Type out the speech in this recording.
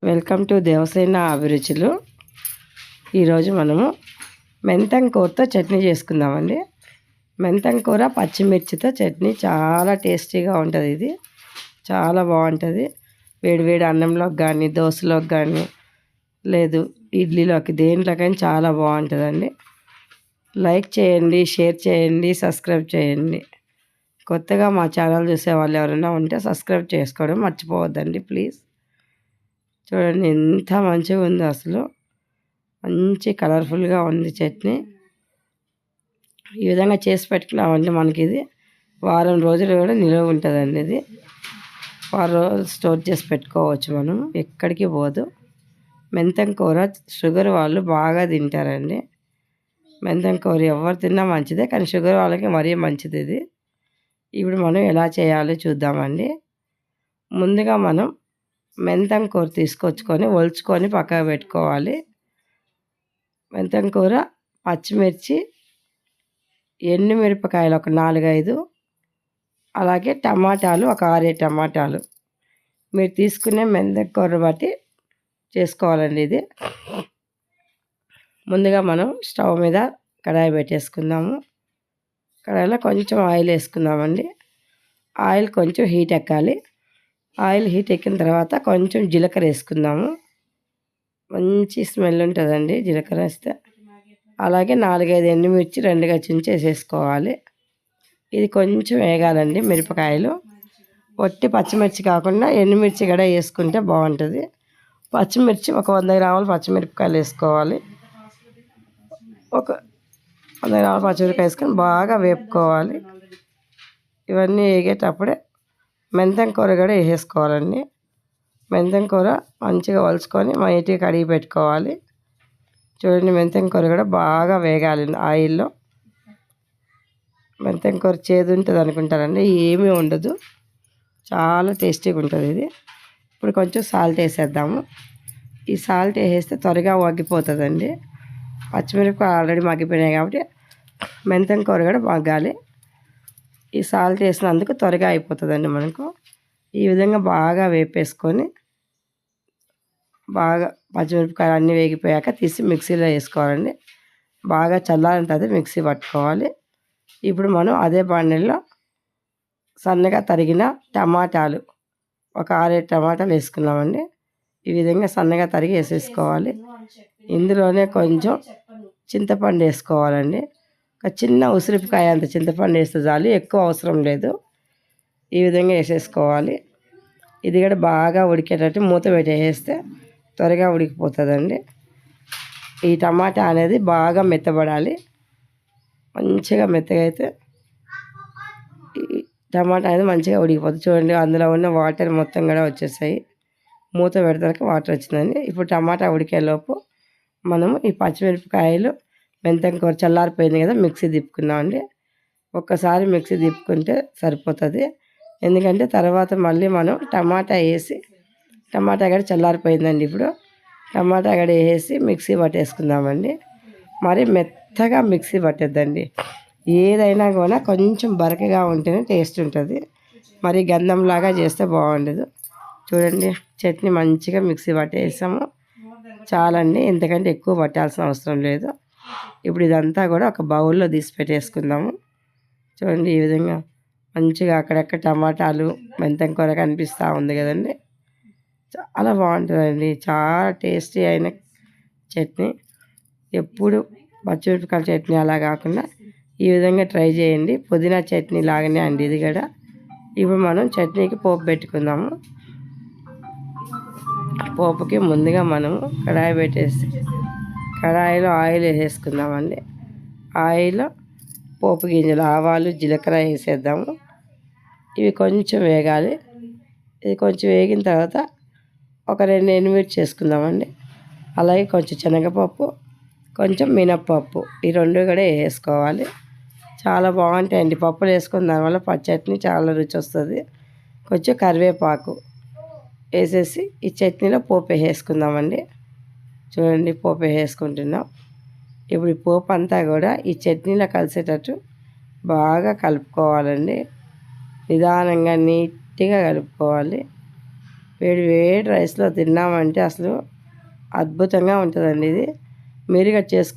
Welcome to Devasena అభిరుచులు. ఈరోజు మనము మెంతం కూరతో చట్నీ చేసుకుందామండి. మెంతం కూర పచ్చిమిర్చితో చట్నీ చాలా టేస్టీగా ఉంటుంది. ఇది చాలా బాగుంటుంది. వేడివేడి అన్నంలోకి కానీ, దోశలోకి కానీ, లేదు ఇడ్లీలోకి, దేంట్లోకైనా చాలా బాగుంటుందండి. లైక్ చేయండి, షేర్ చేయండి, సబ్స్క్రైబ్ చేయండి. కొత్తగా మా ఛానల్ చూసే వాళ్ళు ఎవరైనా ఉంటే సబ్స్క్రైబ్ చేసుకోవడం మర్చిపోవద్దండి ప్లీజ్. చూడండి ఎంత మంచిగా ఉందో, అసలు మంచి కలర్ఫుల్గా ఉంది చట్నీ. ఈ విధంగా చేసి పెట్టుకున్నామంటే మనకి ఇది వారం రోజులు కూడా నిల్వ ఉంటుందండి. ఇది వారం రోజులు స్టోర్ చేసి పెట్టుకోవచ్చు, మనం ఎక్కడికి పోదు. మెంతం కూర షుగర్ వాళ్ళు బాగా తింటారండి. మెంతం కూర ఎవరు తిన్నా మంచిదే, కానీ షుగర్ వాళ్ళకి మరీ మంచిది ఇది. ఇప్పుడు మనం ఎలా చేయాలో చూద్దామండి. ముందుగా మనం మెంతం కూర తీసుకొచ్చుకొని ఒలుచుకొని పక్కకు పెట్టుకోవాలి. మెంతం కూర, పచ్చిమిర్చి, ఎండుమిరపకాయలు ఒక 4-5, అలాగే టమాటాలు ఒక 6 టమాటాలు. మీరు తీసుకునే మెంతం కూర బట్టి చేసుకోవాలండి. ఇది ముందుగా మనం స్టవ్ మీద కడాయి పెట్టేసుకుందాము. కడాయిలో కొంచెం ఆయిల్ వేసుకుందామండి. ఆయిల్ కొంచెం హీట్ ఎక్కాలి. ఆయిల్ హీట్ ఎక్కిన తర్వాత కొంచెం జీలకర్ర వేసుకుందాము. మంచి స్మెల్ ఉంటుందండి జీలకర్ర వేస్తే. అలాగే 4-5 ఎండుమిర్చి 2గా చించి వేసేసుకోవాలి. ఇది కొంచెం వేగాలండి. మిరపకాయలు ఒట్టి పచ్చిమిర్చి కాకుండా ఎండుమిర్చి కూడా వేసుకుంటే బాగుంటుంది. పచ్చిమిర్చి ఒక 100 గ్రాములు పచ్చిమిరపకాయలు వేసుకోవాలి. ఒక 100 గ్రాములు పచ్చిమిరపకాయ వేసుకొని బాగా వేపుకోవాలి. ఇవన్నీ వేగేటప్పుడే మెంతం కూర కూడా వేసేసుకోవాలండి. మెంతం కూర మంచిగా వలుచుకొని నీట్గా కడిగి పెట్టుకోవాలి. చూడండి, మెంతం కూర కూడా బాగా వేగాలి ఆయిల్లో. మెంతం కూర చేదు ఉంటుంది అనుకుంటారండి, ఏమీ ఉండదు, చాలా టేస్టీగా ఉంటుంది ఇది. ఇప్పుడు కొంచెం సాల్ట్ వేసేద్దాము. ఈ సాల్ట్ వేసేస్తే త్వరగా మగ్గిపోతుందండి. పచ్చిమిరపకాయ ఆల్రెడీ మగ్గిపోయినాయి కాబట్టి మెంతం కూర కూడా మగ్గాలి. ఈ సాల్ట్ వేసినందుకు త్వరగా అయిపోతుందండి మనకు. ఈ విధంగా బాగా వేపేసుకొని బాగా పచ్చిమిరపకాయలు అన్నీ వేగిపోయాక తీసి మిక్సీలో వేసుకోవాలండి. బాగా చల్లారిన తర్వాత మిక్సీ పట్టుకోవాలి. ఇప్పుడు మనం అదే బాండీలో సన్నగా తరిగిన టమాటాలు ఒక 6 టమాటాలు వేసుకున్నామండి. ఈ విధంగా సన్నగా తరిగి వేసేసుకోవాలి. ఇందులోనే కొంచెం చింతపండు వేసుకోవాలండి. ఒక చిన్న ఉసిరికాయ అంత చింతపండు వేస్తే చాలు, ఎక్కువ అవసరం లేదు. ఈ విధంగా వేసేసుకోవాలి. ఇది కూడా బాగా ఉడికేటట్టు మూత పెట్టేస్తే త్వరగా ఉడికిపోతుందండి. ఈ టమాటా అనేది బాగా మెత్తబడాలి. మంచిగా మెత్తగా అయితే ఈ టమాటా అనేది మంచిగా ఉడికిపోతుంది. చూడండి, అందులో ఉన్న వాటర్ మొత్తం కూడా వచ్చేసాయి. మూత పెడతానికి వాటర్ వచ్చిందండి. ఇప్పుడు టమాటా ఉడికేలోపు మనము ఈ పచ్చిమిరపకాయలు, మెంతం కూర చల్లారిపోయింది కదా, మిక్సీ తిప్పుకున్నామండి. ఒక్కసారి మిక్సీ తిప్పుకుంటే సరిపోతుంది. ఎందుకంటే తర్వాత మళ్ళీ మనం టమాటా వేసి, టమాటా కూడా చల్లారిపోయిందండి. ఇప్పుడు టమాటా కూడా వేసి మిక్సీ పట్టేసుకుందామండి. మరి మెత్తగా మిక్సీ పట్టద్దండి. ఏదైనా కూడా కొంచెం బరకగా ఉంటేనే టేస్ట్ ఉంటుంది. మరి గంధంలాగా చేస్తే బాగుండదు. చూడండి, చట్నీ మంచిగా మిక్సీ పట్టేసాము చాలండి, ఎందుకంటే ఎక్కువ పట్టాల్సిన అవసరం లేదు. ఇప్పుడు ఇదంతా కూడా ఒక బౌల్లో తీసి పెట్టేసుకుందాము. చూడండి, ఈ విధంగా మంచిగా అక్కడక్కడ టమాటాలు, మెంతం కూర కనిపిస్తూ ఉంది కదండి. చాలా బాగుంటుందండి, చాలా టేస్టీ అయిన చట్నీ. ఎప్పుడు పచ్చిమిరపకాయల చట్నీ అలా కాకుండా ఈ విధంగా ట్రై చేయండి. పుదీనా చట్నీ లాగానే అండి ఇది కూడా. ఇప్పుడు మనం చట్నీకి పోపు పెట్టుకుందాము. పోపుకి ముందుగా మనము కడాయి పెట్టేసి కడాయిలో ఆయిల్ వేసేసుకుందామండి. ఆయిల్లో పోపు గింజలు, ఆవాలు, జీలకర్ర వేసేద్దాము. ఇవి కొంచెం వేగాలి. ఇది కొంచెం వేగిన తర్వాత ఒక 2 ఎండుమిర్చి వేసుకుందామండి. అలాగే కొంచెం శనగపప్పు, కొంచెం మినప్పప్పు, ఈ 2 కూడా వేసుకోవాలి. చాలా బాగుంటాయండి పప్పులు వేసుకుని, దానివల్ల చట్నీ చాలా రుచి వస్తుంది. కొంచెం కరివేపాకు వేసేసి ఈ చట్నీలో పోపు వేసుకుందామండి. చూడండి, పోపు వేసుకుంటున్నాం. ఇప్పుడు ఈ పోపు అంతా కూడా ఈ చట్నీలో కలిసేటట్టు బాగా కలుపుకోవాలండి. నిదానంగా నీట్గా కలుపుకోవాలి. వేడి వేడి రైస్లో తిన్నామంటే అసలు అద్భుతంగా ఉంటుందండి ఇది. మీరుగా చేసుకో